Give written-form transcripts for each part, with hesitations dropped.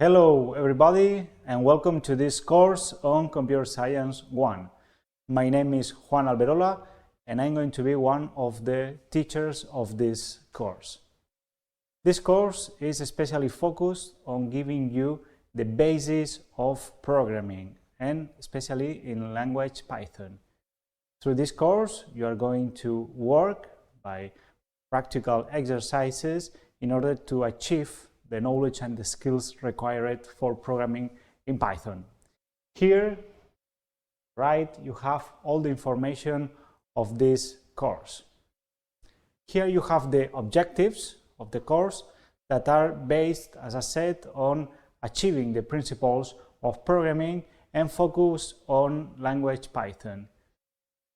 Hello everybody and welcome to this course on Computer Science 1. My name is Juan Alberola and I'm going to be one of the teachers of this course. This course is especially focused on giving you the basis of programming and especially in language Python. Through this course you are going to work by practical exercises in order to achieve the knowledge and the skills required for programming in Python. Here, right, you have all the information of this course. Here you have the objectives of the course that are based, as I said, on achieving the principles of programming and focus on language Python.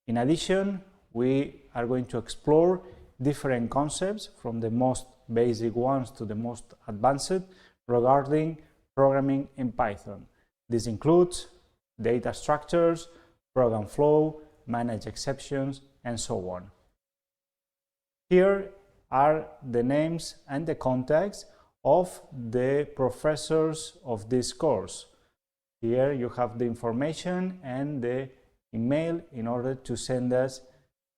In addition, we are going to explore different concepts from the most basic ones to the most advanced regarding programming in Python. This includes data structures, program flow, manage exceptions, and so on. Here are the names and the contacts of the professors of this course. Here you have the information and the email in order to send us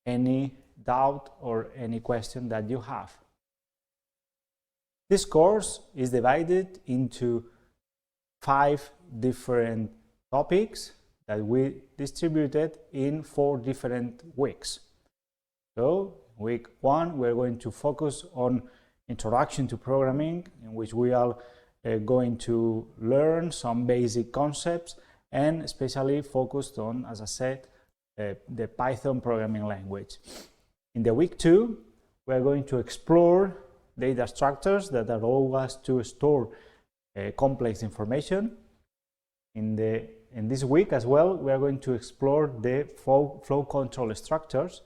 any doubt or any question that you have. This course is divided into 5 different topics that we distributed in 4 different weeks. So, week 1 we're going to focus on introduction to programming, in which we are going to learn some basic concepts and especially focused on, as I said, the Python programming language. In the week 2 we're going to explore data structures that allow us to store complex information. In this week as well, we are going to explore the flow control structures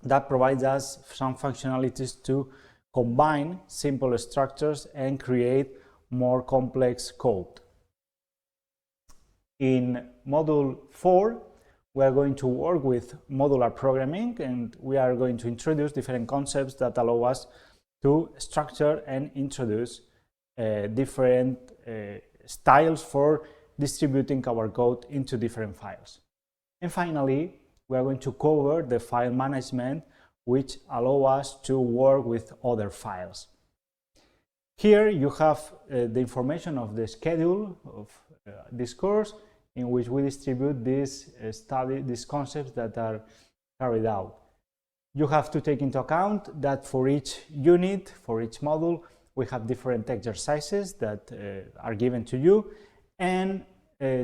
that provides us some functionalities to combine simple structures and create more complex code. In module 4, we are going to work with modular programming and we are going to introduce different concepts that allow us to structure and introduce different styles for distributing our code into different files. And finally, we are going to cover the file management, which allow us to work with other files. Here you have the information of the schedule of this course, in which we distribute these concepts that are carried out. You have to take into account that for each unit, for each module, we have different exercises that are given to you, and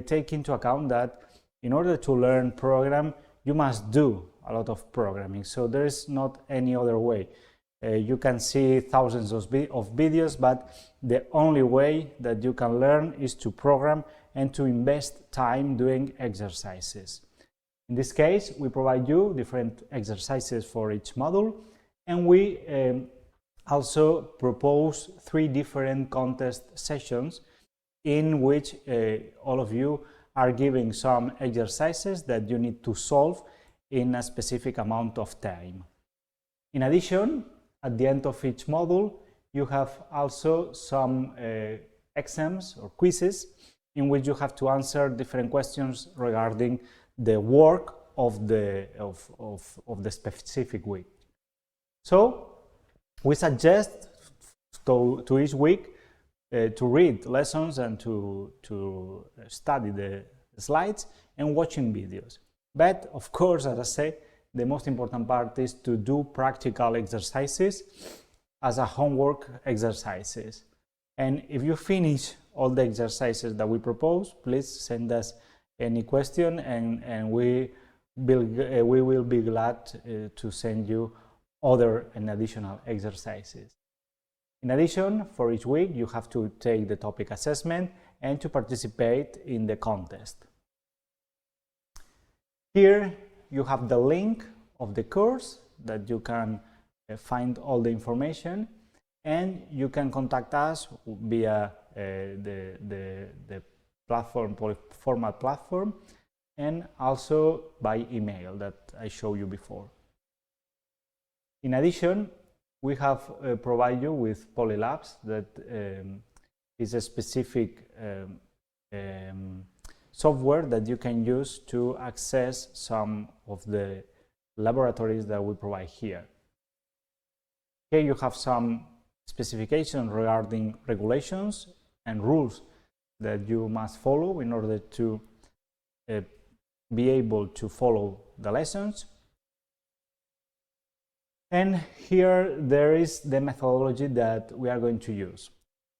take into account that in order to learn program, you must do a lot of programming. So there is not any other way. You can see thousands of videos, but the only way that you can learn is to program and to invest time doing exercises. In this case, we provide you different exercises for each module, and we also propose 3 different contest sessions in which all of you are given some exercises that you need to solve in a specific amount of time. In addition, at the end of each module, you have also some exams or quizzes in which you have to answer different questions regarding the work of the specific week. So we suggest to each week to read lessons and to study the slides and watching videos. But of course, as I said, the most important part is to do practical exercises as a homework exercises. And if you finish all the exercises that we propose, please send us any question and we will be glad to send you other and additional exercises. In addition, for each week you have to take the topic assessment and to participate in the contest. Here you have the link of the course that you can find all the information, and you can contact us via the platform, format platform, and also by email that I showed you before. In addition, we have provided you with polylabs that is a specific software that you can use to access some of the laboratories that we provide here. Here you have some specifications regarding regulations and rules that you must follow in order to be able to follow the lessons. And here there is the methodology that we are going to use.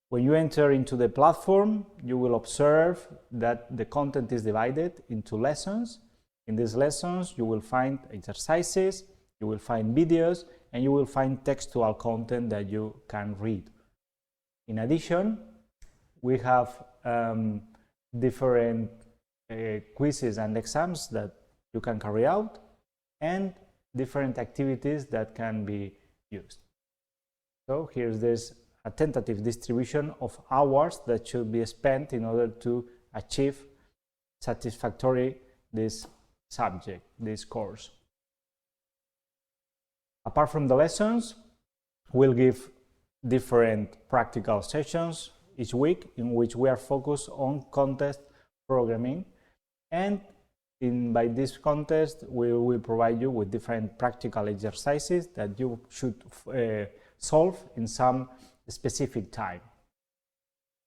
When you enter into the platform, you will observe that the content is divided into lessons. In these lessons, you will find exercises, you will find videos, and you will find textual content that you can read. In addition, we have different quizzes and exams that you can carry out, and different activities that can be used. So here's this a tentative distribution of hours that should be spent in order to achieve satisfactory this subject, this course. Apart from the lessons, we'll give different practical sessions each week in which we are focused on contest programming, and by this contest we will provide you with different practical exercises that you should solve in some specific time.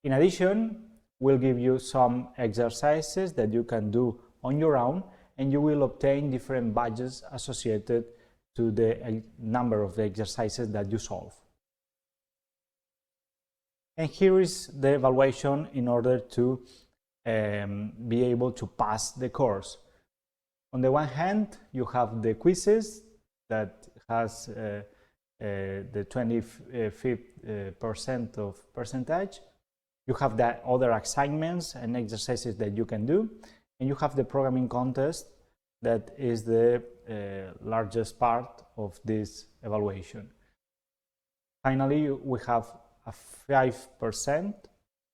In addition, we'll give you some exercises that you can do on your own, and you will obtain different badges associated to the number of the exercises that you solve. And here is the evaluation in order to be able to pass the course. On the one hand, you have the quizzes that has the 25% of percentage. You have the other assignments and exercises that you can do, and you have the programming contest that is the largest part of this evaluation. Finally, we have a 5%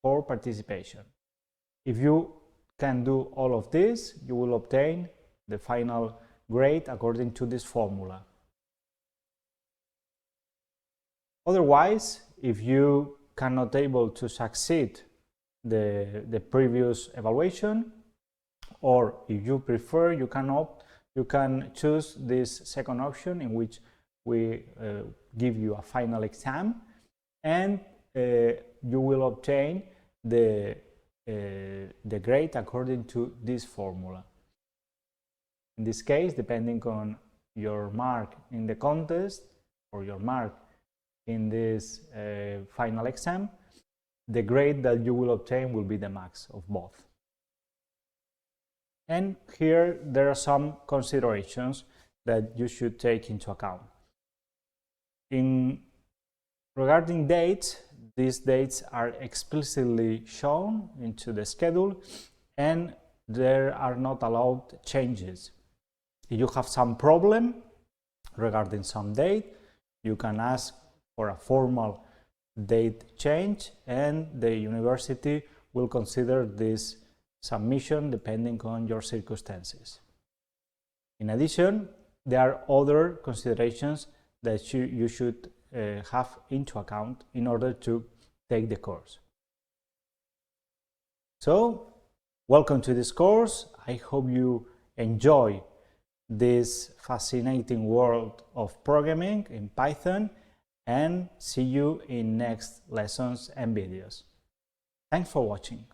for participation. If you can do all of this, you will obtain the final grade according to this formula. Otherwise, if you cannot able to succeed the previous evaluation, or if you prefer, you can choose this second option in which we give you a final exam, and you will obtain the grade according to this formula. In this case, depending on your mark in the contest or your mark in this final exam, the grade that you will obtain will be the max of both. And here there are some considerations that you should take into account. Regarding dates, these dates are explicitly shown into the schedule, and there are not allowed changes. If you have some problem regarding some date, you can ask for a formal date change, and the university will consider this submission depending on your circumstances. In addition, there are other considerations that you should have into account in order to take the course. So, welcome to this course. I hope you enjoy this fascinating world of programming in Python, and see you in next lessons and videos. Thanks for watching.